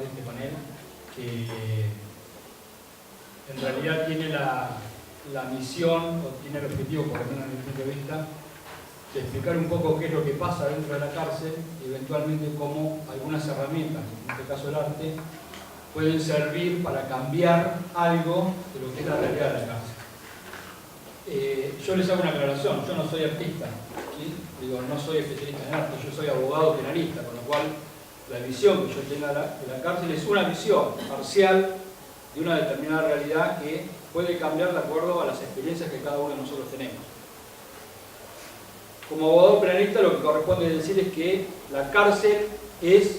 de este panel, que en realidad tiene la misión, o tiene el objetivo, por lo menos desde mi punto de vista, de explicar un poco qué es lo que pasa dentro de la cárcel y eventualmente cómo algunas herramientas, en este caso el arte, pueden servir para cambiar algo de lo que es la realidad de la cárcel. Yo les hago una aclaración, yo no soy artista, ¿sí? Digo, no soy especialista en arte, yo soy abogado penalista, con lo cual la visión que yo tengo de la cárcel es una visión parcial de una determinada realidad que puede cambiar de acuerdo a las experiencias que cada uno de nosotros tenemos. Como abogado penalista lo que corresponde decir es que la cárcel es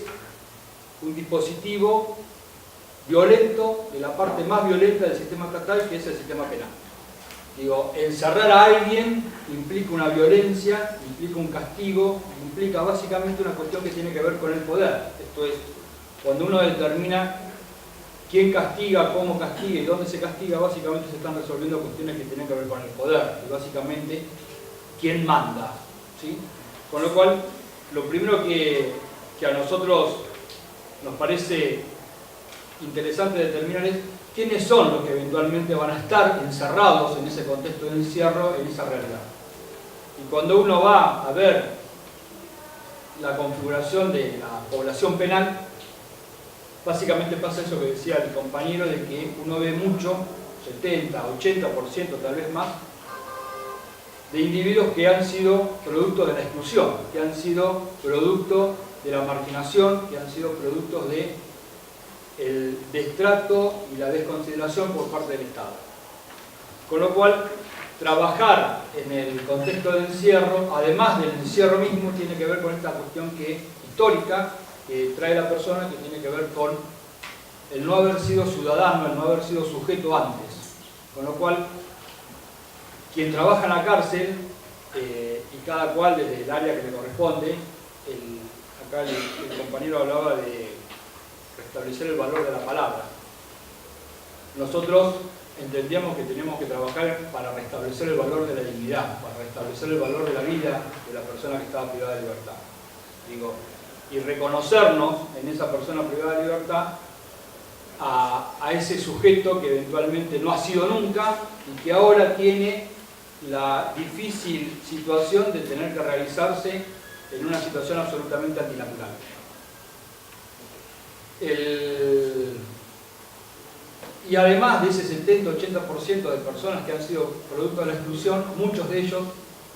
un dispositivo violento, de la parte más violenta del sistema estatal, que es el sistema penal. Digo, encerrar a alguien implica una violencia, implica un castigo, implica básicamente una cuestión que tiene que ver con el poder. Esto es, cuando uno determina quién castiga, cómo castiga y dónde se castiga, básicamente se están resolviendo cuestiones que tienen que ver con el poder y básicamente quién manda, ¿sí? Con lo cual, lo primero que a nosotros nos parece interesante determinar es quiénes son los que eventualmente van a estar encerrados en ese contexto de encierro, en esa realidad. Y cuando uno va a ver la configuración de la población penal, básicamente pasa eso que decía el compañero, de que uno ve mucho, 70, 80%, tal vez más, de individuos que han sido producto de la exclusión, que han sido producto de la marginación, que han sido productos de el destrato y la desconsideración por parte del Estado. Con lo cual, trabajar en el contexto de encierro, además del encierro mismo, tiene que ver con esta cuestión histórica que trae la persona, que tiene que ver con el no haber sido ciudadano, el no haber sido sujeto antes. Con lo cual, quien trabaja en la cárcel, y cada cual desde el área que le corresponde, acá el compañero hablaba de restablecer el valor de la palabra. Nosotros entendíamos que teníamos que trabajar para restablecer el valor de la dignidad, para restablecer el valor de la vida de la persona que estaba privada de libertad. Digo, y reconocernos en esa persona privada de libertad a ese sujeto que eventualmente no ha sido nunca y que ahora tiene la difícil situación de tener que realizarse en una situación absolutamente antinatural. Y además de ese 70-80% de personas que han sido producto de la exclusión, muchos de ellos,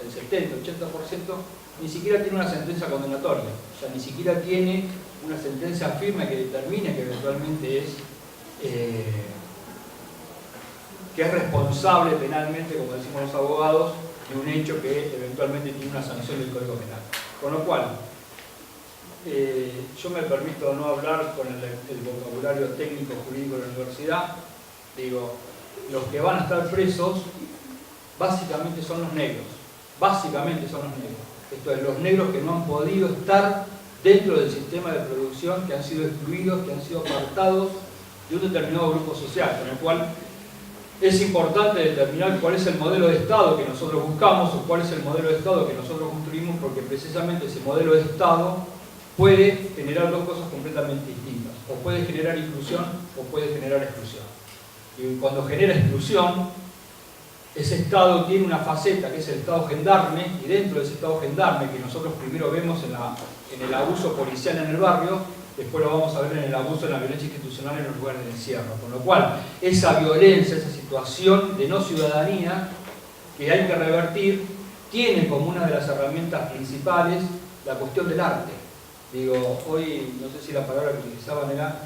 el 70-80%, ni siquiera tiene una sentencia condenatoria, o sea, ni siquiera tiene una sentencia firme que determine que eventualmente que es responsable penalmente, como decimos los abogados, de un hecho que eventualmente tiene una sanción del Código Penal. Con lo cual, yo me permito no hablar con el vocabulario técnico jurídico de la universidad. Digo, los que van a estar presos básicamente son los negros. Básicamente son los negros. Esto es, los negros que no han podido estar dentro del sistema de producción, que han sido excluidos, que han sido apartados de un determinado grupo social, con el cual es importante determinar cuál es el modelo de Estado que nosotros buscamos o cuál es el modelo de Estado que nosotros construimos, porque precisamente ese modelo de Estado puede generar dos cosas completamente distintas. O puede generar inclusión o puede generar exclusión. Y cuando genera exclusión, ese Estado tiene una faceta que es el Estado gendarme, y dentro de ese Estado gendarme, que nosotros primero vemos en el abuso policial en el barrio, después lo vamos a ver en el abuso de la violencia institucional en los lugares de encierro. Con lo cual, esa violencia, esa situación de no ciudadanía que hay que revertir, tiene como una de las herramientas principales la cuestión del arte. Digo, hoy, no sé si la palabra que utilizaban era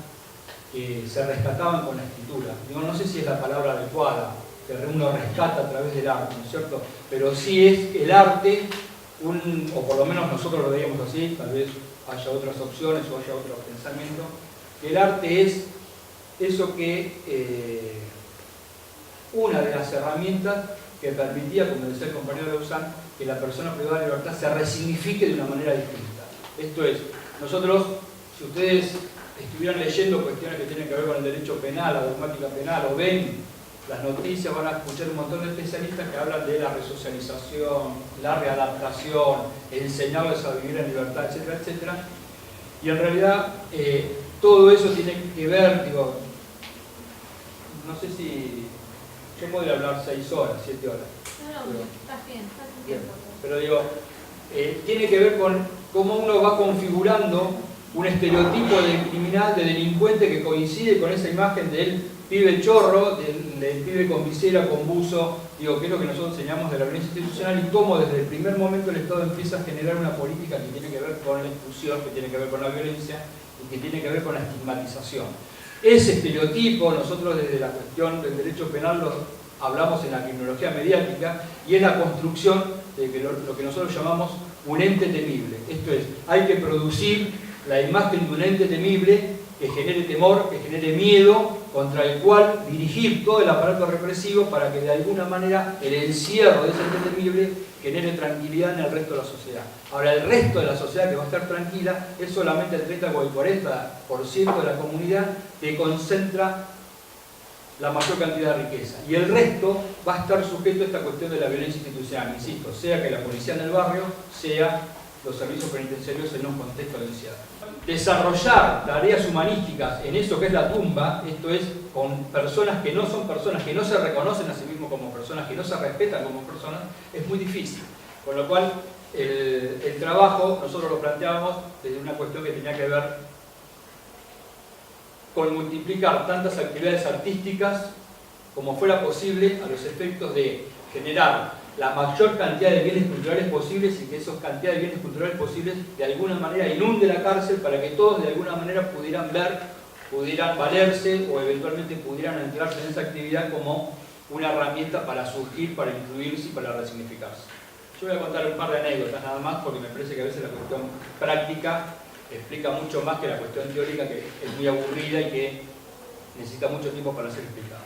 que se rescataban con la escritura. Digo, no sé si es la palabra adecuada, que uno rescata a través del arte, ¿no es cierto? Pero sí es el arte, o por lo menos nosotros lo veíamos así, tal vez haya otras opciones o haya otro pensamiento, que el arte es eso que una de las herramientas que permitía, como decía el compañero Lauzán, que la persona privada de libertad se resignifique de una manera distinta. Esto es, nosotros, si ustedes estuvieran leyendo cuestiones que tienen que ver con el derecho penal, la dogmática penal, o ven las noticias, van a escuchar un montón de especialistas que hablan de la resocialización, la readaptación, enseñarles a vivir en libertad, etcétera, etcétera. Y en realidad todo eso tiene que ver, digo, no sé si yo podría hablar 6 horas, 7 horas. No, Pero, estás bien, estás en tiempo. pero digo, tiene que ver con cómo uno va configurando un estereotipo de criminal, de delincuente que coincide con esa imagen del pibe chorro, del pibe con visera, con buzo, digo, que es lo que nosotros enseñamos de la violencia institucional y cómo desde el primer momento el Estado empieza a generar una política que tiene que ver con la exclusión, que tiene que ver con la violencia y que tiene que ver con la estigmatización. Ese estereotipo, nosotros desde la cuestión del derecho penal lo hablamos en la criminología mediática y es la construcción de lo que nosotros llamamos un ente temible. Esto es, hay que producir la imagen de un ente temible que genere temor, que genere miedo, contra el cual dirigir todo el aparato represivo para que de alguna manera el encierro de ese ente temible genere tranquilidad en el resto de la sociedad. Ahora, el resto de la sociedad que va a estar tranquila es solamente el 30 o el 40% de la comunidad que concentra la mayor cantidad de riqueza. Y el resto va a estar sujeto a esta cuestión de la violencia institucional, insisto, sea que la policía en el barrio, sea los servicios penitenciarios en un contexto de encierro. Desarrollar tareas humanísticas en eso que es la tumba, esto es, con personas que no son personas, que no se reconocen a sí mismos como personas, que no se respetan como personas, es muy difícil. Con lo cual, el trabajo, nosotros lo planteábamos desde una cuestión que tenía que ver con multiplicar tantas actividades artísticas como fuera posible a los efectos de generar la mayor cantidad de bienes culturales posibles y que esa cantidad de bienes culturales posibles de alguna manera inunde la cárcel para que todos de alguna manera pudieran ver, pudieran valerse o eventualmente pudieran entrarse en esa actividad como una herramienta para surgir, para incluirse y para resignificarse. Yo voy a contar un par de anécdotas nada más porque me parece que a veces la cuestión práctica explica mucho más que la cuestión teórica, que es muy aburrida y que necesita mucho tiempo para ser explicada.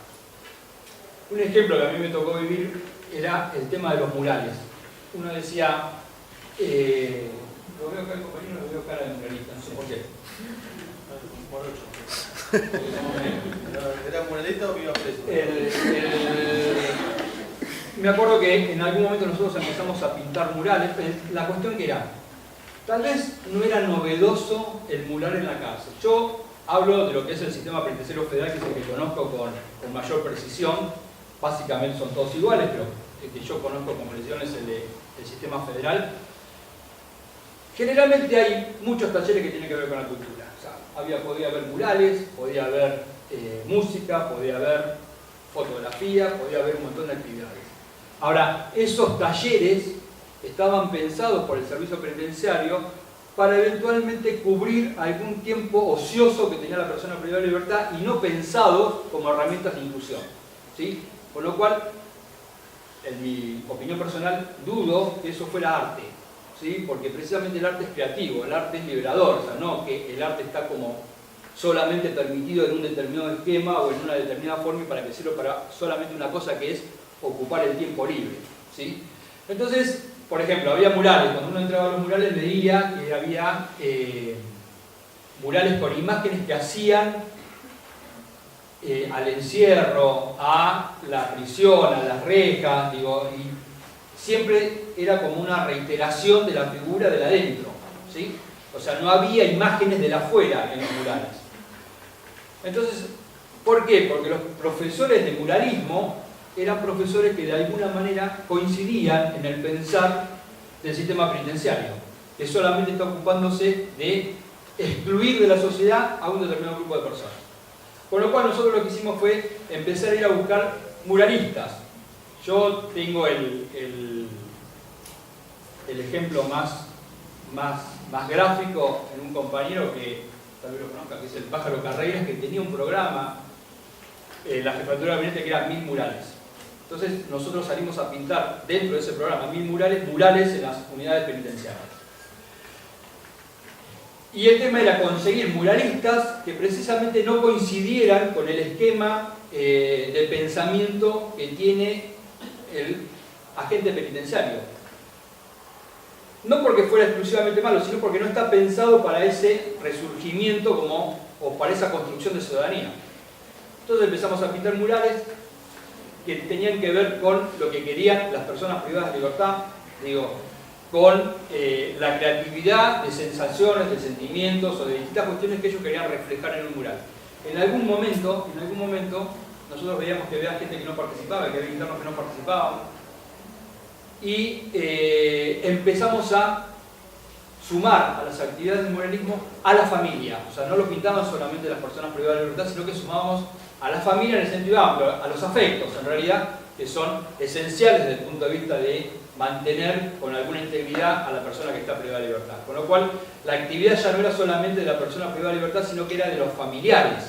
Un ejemplo que a mí me tocó vivir era el tema de los murales. Uno decía, lo veo acá el compañero, lo veo cara de muralista, no sé por qué. ¿Era muralista o viva preso? Me acuerdo que en algún momento nosotros empezamos a pintar murales. La cuestión que era, tal vez no era novedoso el mural en la cárcel. Yo hablo de lo que es el sistema penitenciario federal, que es el que conozco con mayor precisión. Básicamente son todos iguales, pero el que yo conozco con precisión es el sistema federal. Generalmente hay muchos talleres que tienen que ver con la cultura. O sea, podía haber murales, podía haber música, podía haber fotografía, podía haber un montón de actividades. Ahora, esos talleres estaban pensados por el servicio penitenciario para eventualmente cubrir algún tiempo ocioso que tenía la persona privada de libertad y no pensados como herramientas de inclusión, ¿sí? Con lo cual, en mi opinión personal, dudo que eso fuera arte, ¿sí? Porque precisamente el arte es creativo, el arte es liberador, o sea, no que el arte está como solamente permitido en un determinado esquema o en una determinada forma y para que sirva para solamente una cosa que es ocupar el tiempo libre, ¿sí? Entonces, por ejemplo, había murales. Cuando uno entraba a los murales veía que había murales con imágenes que hacían al encierro, a la prisión, a las rejas, digo, y siempre era como una reiteración de la figura del adentro, ¿sí? O sea, no había imágenes del afuera en los murales. Entonces, ¿por qué? Porque los profesores de muralismo eran profesores que de alguna manera coincidían en el pensar del sistema penitenciario, que solamente está ocupándose de excluir de la sociedad a un determinado grupo de personas. Con lo cual nosotros lo que hicimos fue empezar a ir a buscar muralistas. Yo tengo el ejemplo más gráfico en un compañero que tal vez lo conozca, que es el Pájaro Carreras, que tenía un programa, la jefatura de gabinete, que era 1000 murales. Entonces nosotros salimos a pintar dentro de ese programa 1000 murales en las unidades penitenciarias. Y el tema era conseguir muralistas que precisamente no coincidieran con el esquema de pensamiento que tiene el agente penitenciario. No porque fuera exclusivamente malo, sino porque no está pensado para ese resurgimiento o para esa construcción de ciudadanía. Entonces empezamos a pintar murales que tenían que ver con lo que querían las personas privadas de libertad. Digo, con la creatividad de sensaciones, de sentimientos o de distintas cuestiones que ellos querían reflejar en un mural. En algún momento, nosotros veíamos que había gente que no participaba, que había internos que no participaban, y empezamos a sumar a las actividades del muralismo a la familia. O sea, no lo pintaban solamente las personas privadas de libertad, sino que sumábamos a la familia en el sentido amplio, a los afectos, en realidad, que son esenciales desde el punto de vista de mantener con alguna integridad a la persona que está privada de libertad. Con lo cual, la actividad ya no era solamente de la persona privada de libertad, sino que era de los familiares.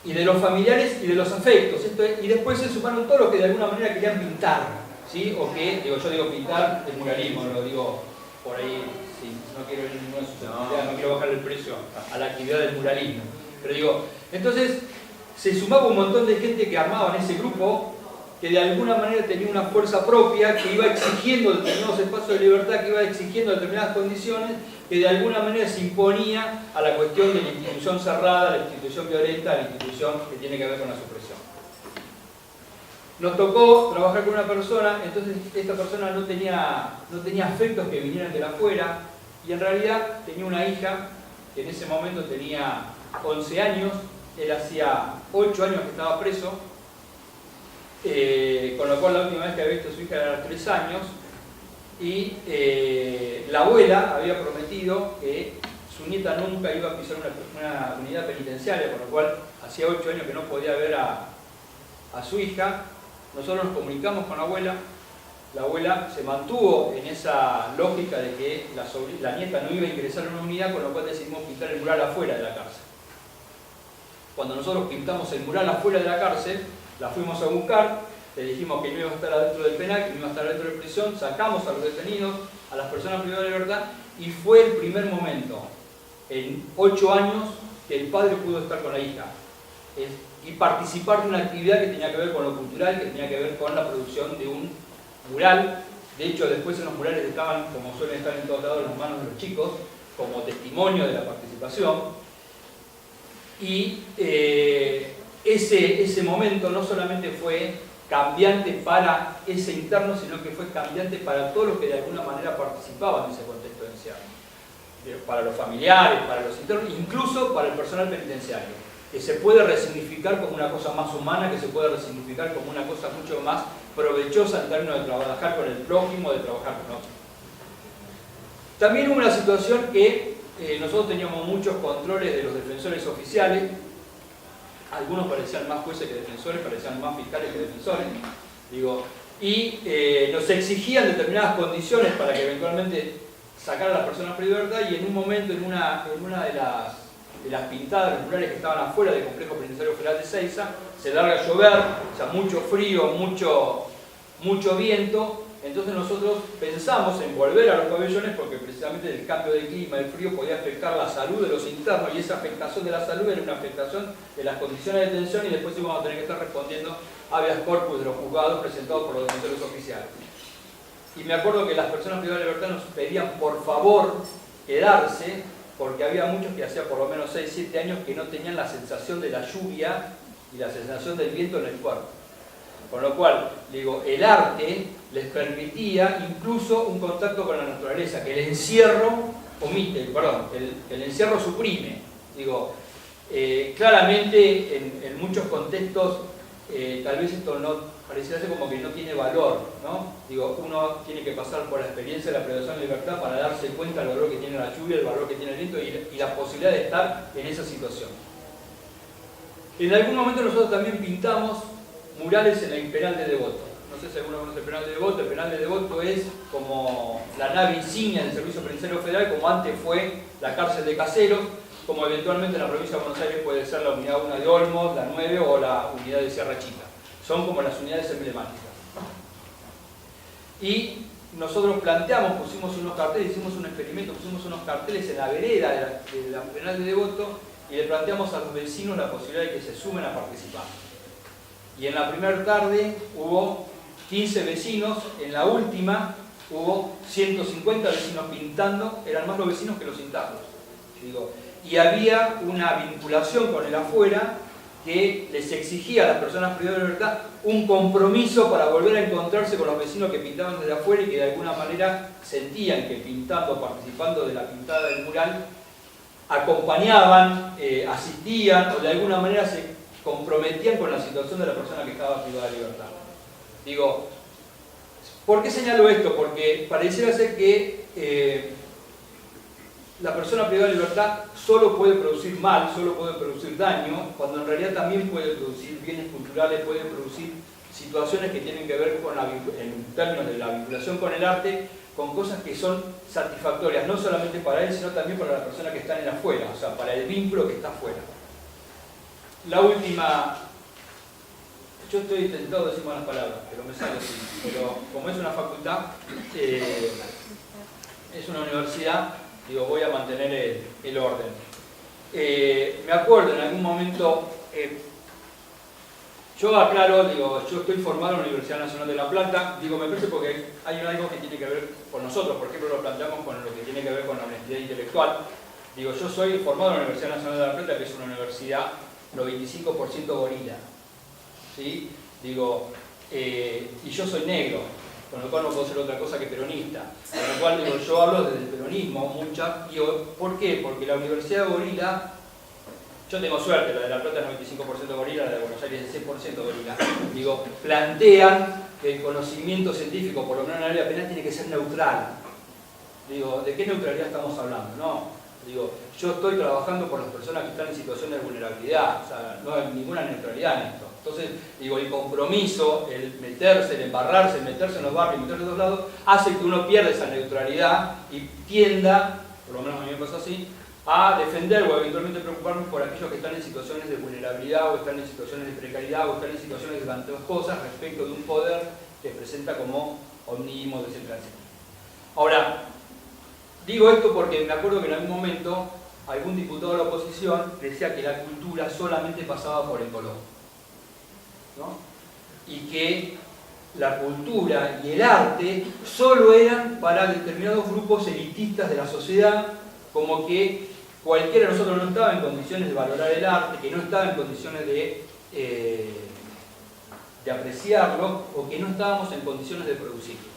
Y de los familiares y de los afectos. Y después se sumaron todos los que de alguna manera querían pintar, ¿sí? O que, yo digo pintar el muralismo, lo digo por ahí, sí, no quiero ir ninguna susceptibilidad, no quiero bajarle el precio a la actividad del muralismo. Pero digo, entonces se sumaba un montón de gente que armaba en ese grupo, que de alguna manera tenía una fuerza propia, que iba exigiendo determinados espacios de libertad, que iba exigiendo determinadas condiciones, que de alguna manera se imponía a la cuestión de la institución cerrada, la institución violenta, la institución que tiene que ver con la supresión. Nos tocó trabajar con una persona, entonces esta persona no tenía afectos que vinieran de afuera, y en realidad tenía una hija que en ese momento tenía 11 años, él hacía 8 años que estaba preso, con lo cual la última vez que había visto a su hija era a los 3 años, y la abuela había prometido que su nieta nunca iba a pisar una unidad penitenciaria, con lo cual hacía 8 años que no podía ver a su hija. Nosotros nos comunicamos con la abuela se mantuvo en esa lógica de que la nieta no iba a ingresar en una unidad, con lo cual decidimos pintar el mural afuera de la cárcel. Cuando nosotros pintamos el mural afuera de la cárcel, la fuimos a buscar, le dijimos que no iba a estar adentro del penal, que no iba a estar adentro de la prisión, sacamos a los detenidos, a las personas privadas de libertad, y fue el primer momento, en 8 años, que el padre pudo estar con la hija y participar de una actividad que tenía que ver con lo cultural, que tenía que ver con la producción de un mural. De hecho, después en los murales estaban, como suelen estar en todos lados, las manos de los chicos, como testimonio de la participación. Y ese momento no solamente fue cambiante para ese interno, sino que fue cambiante para todos los que de alguna manera participaban en ese contexto de encierro. Para los familiares, para los internos, incluso para el personal penitenciario, que se puede resignificar como una cosa más humana, que se puede resignificar como una cosa mucho más provechosa en términos de trabajar con el prójimo, de trabajar con otros. También hubo una situación que nosotros teníamos muchos controles de los defensores oficiales. Algunos parecían más jueces que defensores, parecían más fiscales que defensores. Y nos exigían determinadas condiciones para que eventualmente sacaran a las personas por libertad, y en un momento, en una de las pintadas, los murales que estaban afuera del Complejo Penitenciario Federal de Ezeiza, se larga a llover, o sea, mucho frío, mucho viento. Entonces nosotros pensamos en volver a los pabellones porque precisamente el cambio de clima, el frío, podía afectar la salud de los internos, y esa afectación de la salud era una afectación de las condiciones de detención, y después íbamos a tener que estar respondiendo habeas corpus de los juzgados presentados por los defensores oficiales. Y me acuerdo que las personas privadas de libertad nos pedían por favor quedarse, porque había muchos que hacía por lo menos 6, 7 años que no tenían la sensación de la lluvia y la sensación del viento en el cuerpo. Con lo cual, el arte les permitía incluso un contacto con la naturaleza, que el encierro el encierro suprime. Claramente en muchos contextos tal vez esto no pareciera ser como que no tiene valor, ¿no? Uno tiene que pasar por la experiencia de la privación de libertad para darse cuenta del valor que tiene la lluvia, el valor que tiene el viento y la posibilidad de estar en esa situación. En algún momento nosotros también pintamos murales en el penal de Devoto. No sé si alguno conoce el penal de Devoto. El penal de Devoto es como la nave insignia del Servicio Penitenciario Federal, como antes fue la cárcel de Caseros, como eventualmente en la provincia de Buenos Aires puede ser la unidad 1 de Olmos, la 9 o la unidad de Sierra Chica. Son como las unidades emblemáticas. Y nosotros planteamos, pusimos unos carteles, hicimos un experimento, pusimos unos carteles en la vereda de la penal de Devoto, y le planteamos a los vecinos la posibilidad de que se sumen a participar. Y en la primera tarde hubo 15 vecinos, en la última hubo 150 vecinos pintando, eran más los vecinos que los internos. Y había una vinculación con el afuera que les exigía a las personas privadas de libertad un compromiso para volver a encontrarse con los vecinos que pintaban desde afuera y que de alguna manera sentían que pintando, participando de la pintada del mural, acompañaban, asistían o de alguna manera se comprometían con la situación de la persona que estaba privada de libertad. Digo, ¿por qué señalo esto? Porque pareciera ser que la persona privada de libertad solo puede producir mal, solo puede producir daño, cuando en realidad también puede producir bienes culturales, puede producir situaciones que tienen que ver con en términos de la vinculación con el arte, con cosas que son satisfactorias, no solamente para él, sino también para la persona que está en el afuera, o sea, para el vínculo que está afuera. La última, yo estoy tentado de decir malas palabras, pero me sale así, pero como es una facultad, es una universidad, digo, voy a mantener el orden. Me acuerdo en algún momento, yo aclaro, digo, yo estoy formado en la Universidad Nacional de La Plata, digo, me parece porque hay algo que tiene que ver con nosotros, por ejemplo, lo planteamos con lo que tiene que ver con la honestidad intelectual. Digo, yo soy formado en la Universidad Nacional de La Plata, que es una universidad 95% gorila, ¿sí? Digo, y yo soy negro, con lo cual no puedo ser otra cosa que peronista. Con lo cual, digo, yo hablo desde el peronismo, digo, ¿por qué? Porque la Universidad de Gorila, yo tengo suerte, la de La Plata es 95% gorila, la de Buenos Aires es 100% gorila. Digo, plantean que el conocimiento científico, por lo menos en el área penal, tiene que ser neutral. Digo, ¿de qué neutralidad estamos hablando? No. Digo, yo estoy trabajando por las personas que están en situación de vulnerabilidad, o sea, no hay ninguna neutralidad en esto. Entonces, digo, el compromiso, el meterse, el embarrarse, el meterse en los barrios, meterse en todos lados, hace que uno pierda esa neutralidad y tienda, por lo menos a mí me pasa así, a defender o eventualmente preocuparme por aquellos que están en situaciones de vulnerabilidad o están en situaciones de precariedad o están en situaciones de tantas cosas respecto de un poder que presenta como omnímodo, etc. Ahora, digo esto porque me acuerdo que en algún momento algún diputado de la oposición decía que la cultura solamente pasaba por el color, ¿no? Y que la cultura y el arte solo eran para determinados grupos elitistas de la sociedad, como que cualquiera de nosotros no estaba en condiciones de valorar el arte, que no estaba en condiciones de apreciarlo, o que no estábamos en condiciones de producirlo.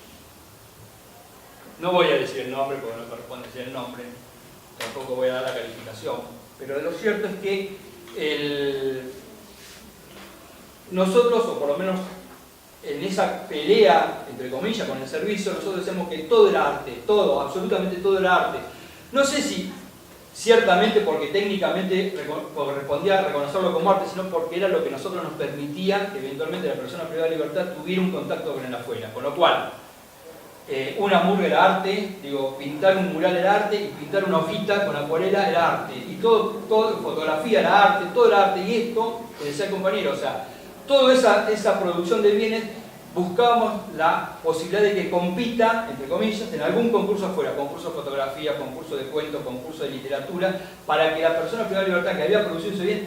No voy a decir el nombre porque no corresponde decir el nombre, tampoco voy a dar la calificación, pero lo cierto es que nosotros, o por lo menos en esa pelea, entre comillas, con el servicio, nosotros decíamos que todo era arte, todo, absolutamente todo era arte. No sé si ciertamente porque técnicamente correspondía reconocerlo como arte, sino porque era lo que nosotros nos permitía que eventualmente la persona privada de libertad tuviera un contacto con el afuera, con lo cual una murga era arte, digo, pintar un mural era arte y pintar una hojita con acuarela era arte, y todo fotografía era arte, todo era arte, y esto, que decía el compañero, o sea, toda esa producción de bienes buscábamos la posibilidad de que compita, entre comillas, en algún concurso afuera, concurso de fotografía, concurso de cuentos, concurso de literatura, para que la persona privada de libertad que había producido ese bien